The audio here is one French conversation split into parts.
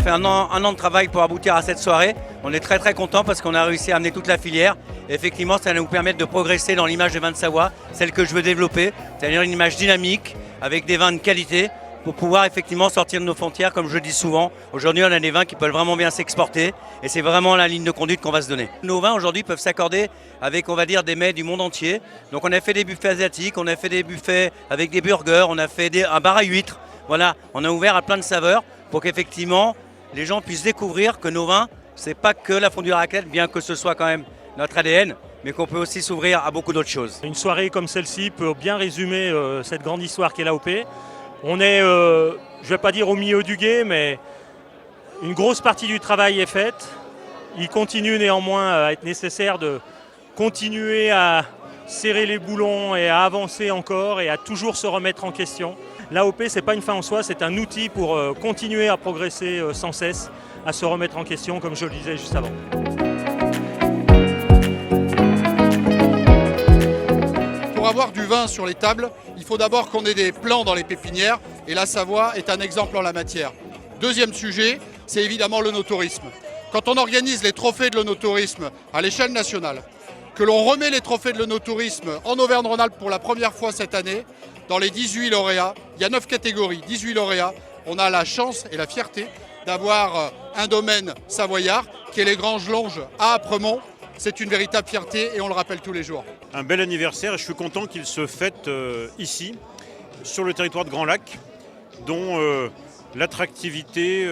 fait un an de travail pour aboutir à cette soirée. On est très content parce qu'on a réussi à amener toute la filière. Et effectivement, ça va nous permettre de progresser dans l'image des vins de Savoie, celle que je veux développer, c'est-à-dire une image dynamique avec des vins de qualité pour pouvoir effectivement sortir de nos frontières, comme je dis souvent. Aujourd'hui, on a des vins qui peuvent vraiment bien s'exporter et c'est vraiment la ligne de conduite qu'on va se donner. Nos vins aujourd'hui peuvent s'accorder avec, on va dire, des mets du monde entier. Donc on a fait des buffets asiatiques, on a fait des buffets avec des burgers, on a fait un bar à huîtres. Voilà, on a ouvert à plein de saveurs pour qu'effectivement les gens puissent découvrir que nos vins, c'est pas que la fondue à raclette, bien que ce soit quand même notre ADN, mais qu'on peut aussi s'ouvrir à beaucoup d'autres choses. Une soirée comme celle-ci peut bien résumer cette grande histoire qu'est l'AOP. On est, je ne vais pas dire au milieu du gué, mais une grosse partie du travail est faite. Il continue néanmoins à être nécessaire de continuer à serrer les boulons et à avancer encore et à toujours se remettre en question. L'AOP, ce n'est pas une fin en soi, c'est un outil pour continuer à progresser sans cesse, à se remettre en question, comme je le disais juste avant. Pour avoir du vin sur les tables, il faut d'abord qu'on ait des plants dans les pépinières et la Savoie est un exemple en la matière. Deuxième sujet, c'est évidemment l'œnotourisme. Quand on organise les trophées de l'œnotourisme à l'échelle nationale, que l'on remet les trophées de l'œnotourisme en Auvergne-Rhône-Alpes pour la première fois cette année, dans les 18 lauréats, il y a 9 catégories, 18 lauréats, on a la chance et la fierté d'avoir un domaine savoyard qui est les Granges Longes à Apremont. C'est une véritable fierté et on le rappelle tous les jours. Un bel anniversaire et je suis content qu'il se fête ici, sur le territoire de Grand Lac, dont l'attractivité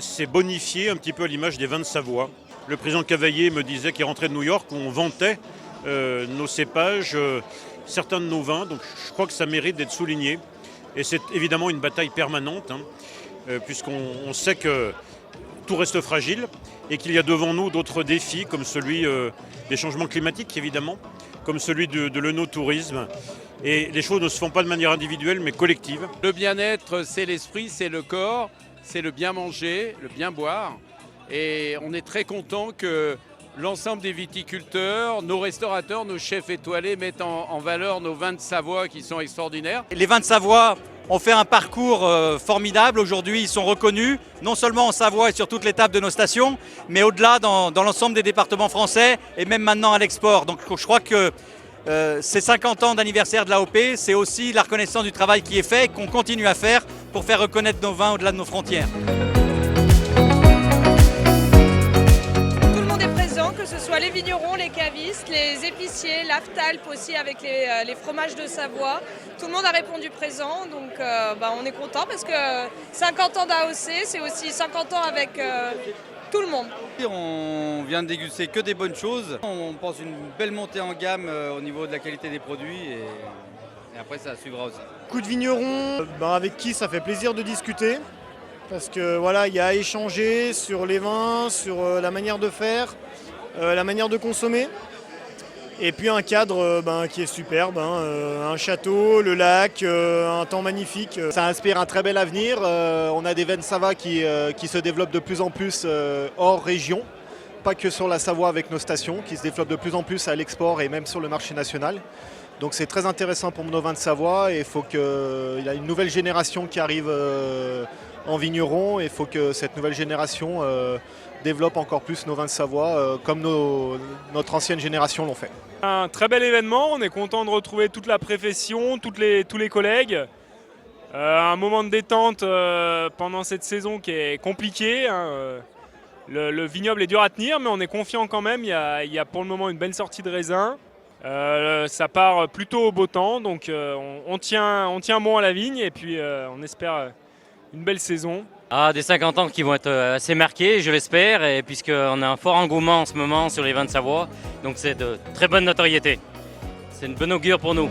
s'est bonifiée un petit peu à l'image des vins de Savoie. Le président Cavaillé me disait qu'il rentrait de New York, où on vantait nos cépages, certains de nos vins, donc je crois que ça mérite d'être souligné. Et c'est évidemment une bataille permanente, puisqu'on sait que tout reste fragile et qu'il y a devant nous d'autres défis comme celui des changements climatiques évidemment, comme celui de l'œnotourisme. Et les choses ne se font pas de manière individuelle mais collective. Le bien-être, c'est l'esprit, c'est le corps, c'est le bien manger, le bien boire. Et on est très content que l'ensemble des viticulteurs, nos restaurateurs, nos chefs étoilés mettent en valeur nos vins de Savoie qui sont extraordinaires. Les vins de Savoie ont fait un parcours formidable. Aujourd'hui, ils sont reconnus, non seulement en Savoie et sur toutes les tables de nos stations, mais au-delà dans l'ensemble des départements français et même maintenant à l'export. Donc je crois que ces 50 ans d'anniversaire de l'AOP, c'est aussi la reconnaissance du travail qui est fait et qu'on continue à faire pour faire reconnaître nos vins au-delà de nos frontières. Que ce soit les vignerons, les cavistes, les épiciers, l'Aftalp aussi avec les fromages de Savoie. Tout le monde a répondu présent, donc on est content parce que 50 ans d'AOC, c'est aussi 50 ans avec tout le monde. On vient de déguster que des bonnes choses. On pense une belle montée en gamme au niveau de la qualité des produits et après ça suivra aussi. Beaucoup de vignerons avec qui ça fait plaisir de discuter parce que voilà, il y a à échanger sur les vins, sur la manière de faire. La manière de consommer et puis un cadre qui est superbe, un château, le lac, un temps magnifique. Ça inspire un très bel avenir. On a des vins de Savoie qui se développent de plus en plus hors région, pas que sur la Savoie avec nos stations, qui se développent de plus en plus à l'export et même sur le marché national. Donc c'est très intéressant pour nos vins de Savoie et il y a une nouvelle génération qui arrive en vigneron et il faut que cette nouvelle génération développe encore plus nos vins de Savoie comme notre ancienne génération l'ont fait. Un très bel événement, on est content de retrouver toute la profession, tous les collègues. Un moment de détente pendant cette saison qui est compliquée. Le vignoble est dur à tenir mais on est confiant quand même, il y a pour le moment une belle sortie de raisin. Ça part plutôt au beau temps, donc on tient bon à la vigne et puis on espère une belle saison. Des 50 ans qui vont être assez marqués, je l'espère, et puisqu'on a un fort engouement en ce moment sur les vins de Savoie, donc c'est de très bonne notoriété. C'est une bonne augure pour nous.